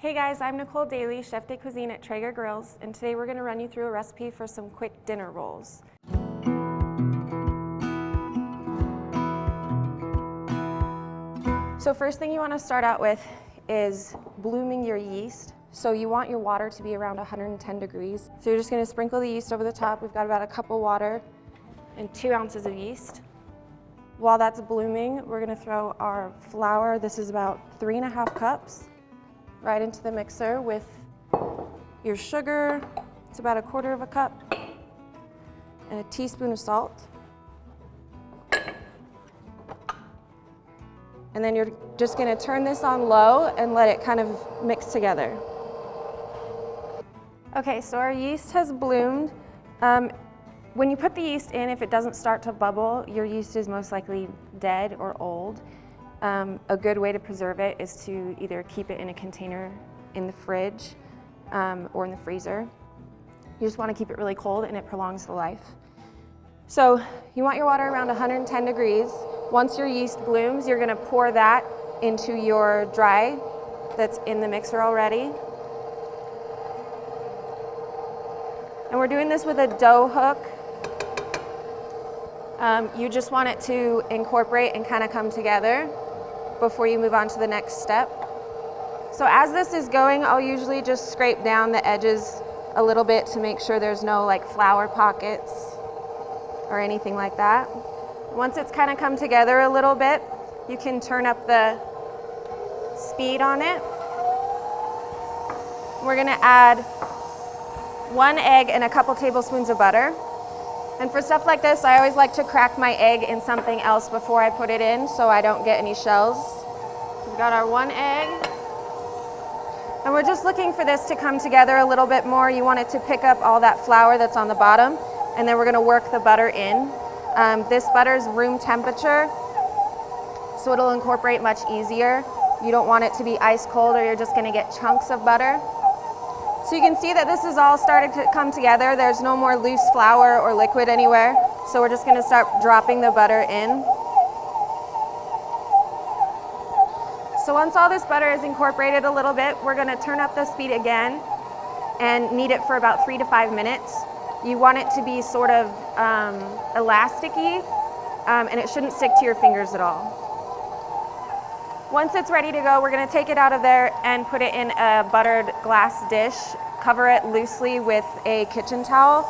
Hey guys, I'm Nichole Dailey, Chef De Cuisine at Traeger Grills, and today we're going to run you through a recipe for some quick dinner rolls. So first thing you want to start out with is blooming your yeast. So you want your water to be around 110 degrees. So you're just going to sprinkle the yeast over the top. We've got about a cup of water and 2 ounces of yeast. While that's blooming, we're going to throw our flour. This is about 3.5 cups. Right into the mixer with your sugar. It's about 1/4 cup, and a teaspoon of salt. And then you're just going to turn this on low and let it kind of mix together. Okay, so our yeast has bloomed. When you put the yeast in, if it doesn't start to bubble, your yeast is most likely dead or old. A good way to preserve it is to either keep it in a container in the fridge or in the freezer. You just want to keep it really cold and it prolongs the life. So you want your water around 110 degrees. Once your yeast blooms, you're going to pour that into your dry that's in the mixer already. And we're doing this with a dough hook. You just want it to incorporate and kind of come together before you move on to the next step. So as this is going, I'll usually just scrape down the edges a little bit to make sure there's no like flour pockets or anything like that. Once it's kind of come together a little bit, you can turn up the speed on it. We're gonna add 1 egg and a couple tablespoons of butter. And for stuff like this, I always like to crack my egg in something else before I put it in so I don't get any shells. We've got our 1 egg. And we're just looking for this to come together a little bit more. You want it to pick up all that flour that's on the bottom, and then we're gonna work the butter in. This butter is room temperature, so it'll incorporate much easier. You don't want it to be ice cold or you're just gonna get chunks of butter. So you can see that this is all starting to come together. There's no more loose flour or liquid anywhere. So we're just gonna start dropping the butter in. So once all this butter is incorporated a little bit, we're gonna turn up the speed again and knead it for about 3 to 5 minutes. You want it to be sort of elasticy, and it shouldn't stick to your fingers at all. Once it's ready to go, we're going to take it out of there and put it in a buttered glass dish. Cover it loosely with a kitchen towel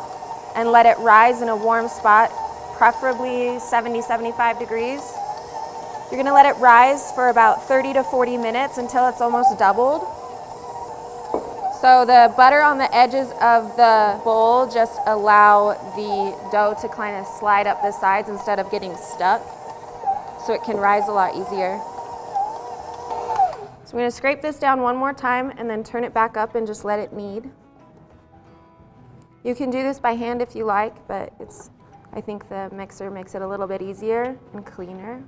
and let it rise in a warm spot, preferably 70-75 degrees. You're going to let it rise for about 30 to 40 minutes until it's almost doubled. So the butter on the edges of the bowl just allow the dough to kind of slide up the sides instead of getting stuck, so it can rise a lot easier. So I'm going to scrape this down one more time and then turn it back up and just let it knead. You can do this by hand if you like, but I think the mixer makes it a little bit easier and cleaner.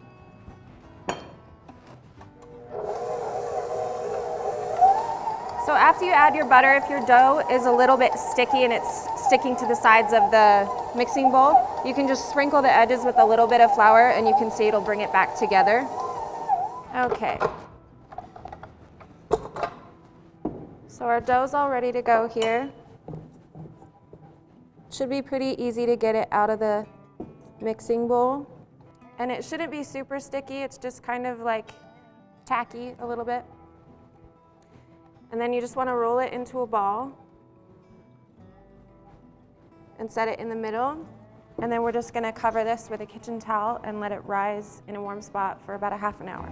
So after you add your butter, if your dough is a little bit sticky and it's sticking to the sides of the mixing bowl, you can just sprinkle the edges with a little bit of flour and you can see it'll bring it back together. Okay. So our dough's all ready to go here. Should be pretty easy to get it out of the mixing bowl. And it shouldn't be super sticky, it's just kind of like tacky a little bit. And then you just want to roll it into a ball and set it in the middle. And then we're just going to cover this with a kitchen towel and let it rise in a warm spot for about a half an hour.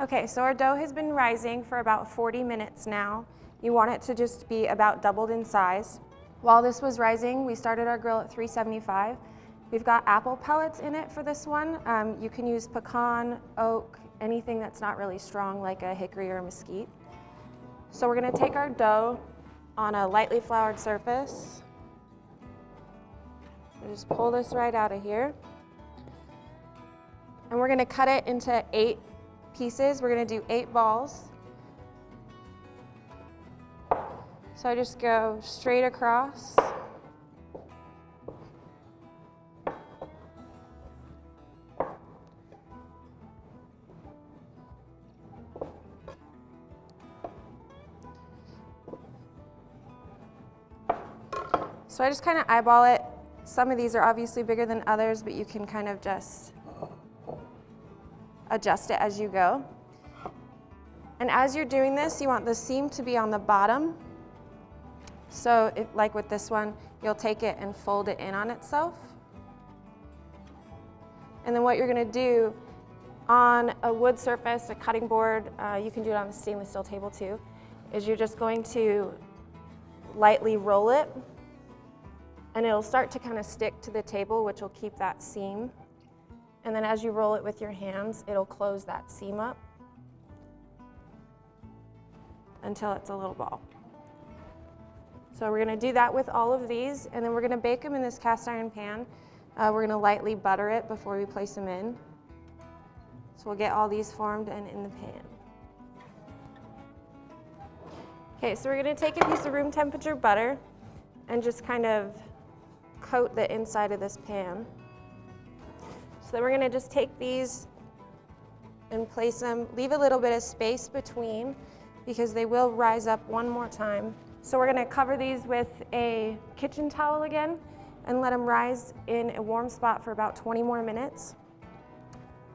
Okay, so our dough has been rising for about 40 minutes now. You want it to just be about doubled in size. While this was rising, we started our grill at 375. We've got apple pellets in it for this one. You can use pecan, oak, anything that's not really strong like a hickory or a mesquite. So we're gonna take our dough on a lightly floured surface. We'll just pull this right out of here. And we're gonna cut it into 8 pieces. We're gonna do 8 balls. So I just go straight across. So I just kind of eyeball it. Some of these are obviously bigger than others, but you can kind of just adjust it as you go. And as you're doing this, you want the seam to be on the bottom. So if, like with this one, you'll take it and fold it in on itself. And then what you're gonna do on a wood surface, a cutting board, you can do it on a stainless steel table too, is you're just going to lightly roll it, and it'll start to kind of stick to the table, which will keep that seam. And then as you roll it with your hands, it'll close that seam up until it's a little ball. So we're gonna do that with all of these, and then we're gonna bake them in this cast iron pan. We're gonna lightly butter it before we place them in. So we'll get all these formed and in the pan. Okay, so we're gonna take a piece of room temperature butter and just kind of coat the inside of this pan. So then we're gonna just take these and place them, leave a little bit of space between because they will rise up one more time. So we're gonna cover these with a kitchen towel again and let them rise in a warm spot for about 20 more minutes.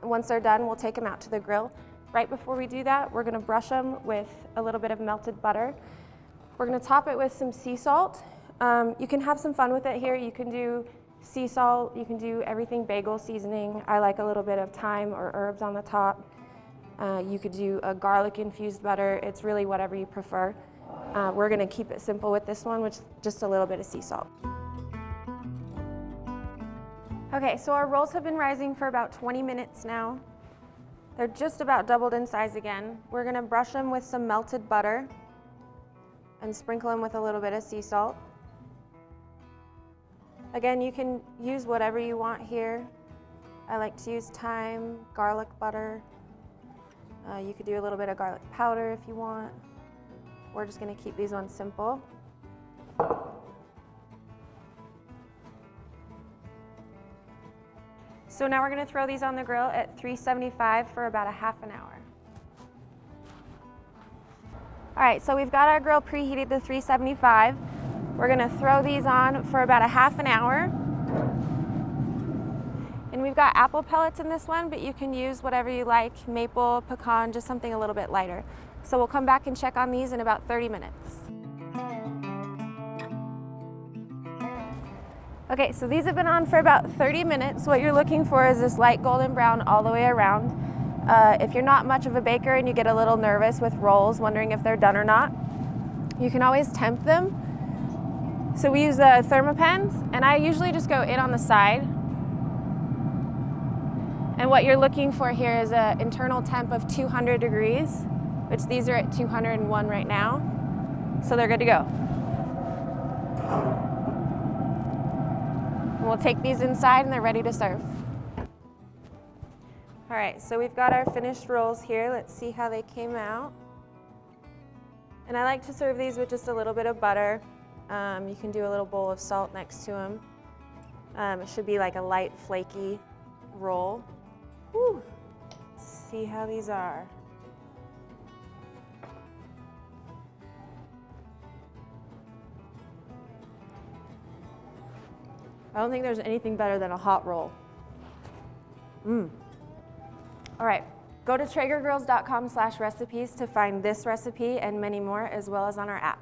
And once they're done, we'll take them out to the grill. Right before we do that, we're gonna brush them with a little bit of melted butter. We're gonna top it with some sea salt. You can have some fun with it here. You can do sea salt, you can do everything bagel seasoning. I like a little bit of thyme or herbs on the top. You could do a garlic infused butter. It's really whatever you prefer. We're gonna keep it simple with this one, which is just a little bit of sea salt. Okay, so our rolls have been rising for about 20 minutes now. They're just about doubled in size again. We're gonna brush them with some melted butter and sprinkle them with a little bit of sea salt. Again, you can use whatever you want here. I like to use thyme, garlic butter. You could do a little bit of garlic powder if you want. We're just gonna keep these ones simple. So now we're gonna throw these on the grill at 375 for about a half an hour. All right, so we've got our grill preheated to 375. We're gonna throw these on for about a half an hour. And we've got apple pellets in this one, but you can use whatever you like, maple, pecan, just something a little bit lighter. So we'll come back and check on these in about 30 minutes. Okay, so these have been on for about 30 minutes. What you're looking for is this light golden brown all the way around. If you're not much of a baker and you get a little nervous with rolls, wondering if they're done or not, you can always temp them. So we use thermopans, and I usually just go in on the side. And what you're looking for here is an internal temp of 200 degrees, which these are at 201 right now. So they're good to go. And we'll take these inside and they're ready to serve. All right, so we've got our finished rolls here. Let's see how they came out. And I like to serve these with just a little bit of butter. You can do a little bowl of salt next to them. It should be like a light, flaky roll. Woo. Let's see how these are. I don't think there's anything better than a hot roll. All right, go to traegergrills.com/recipes to find this recipe and many more, as well as on our app.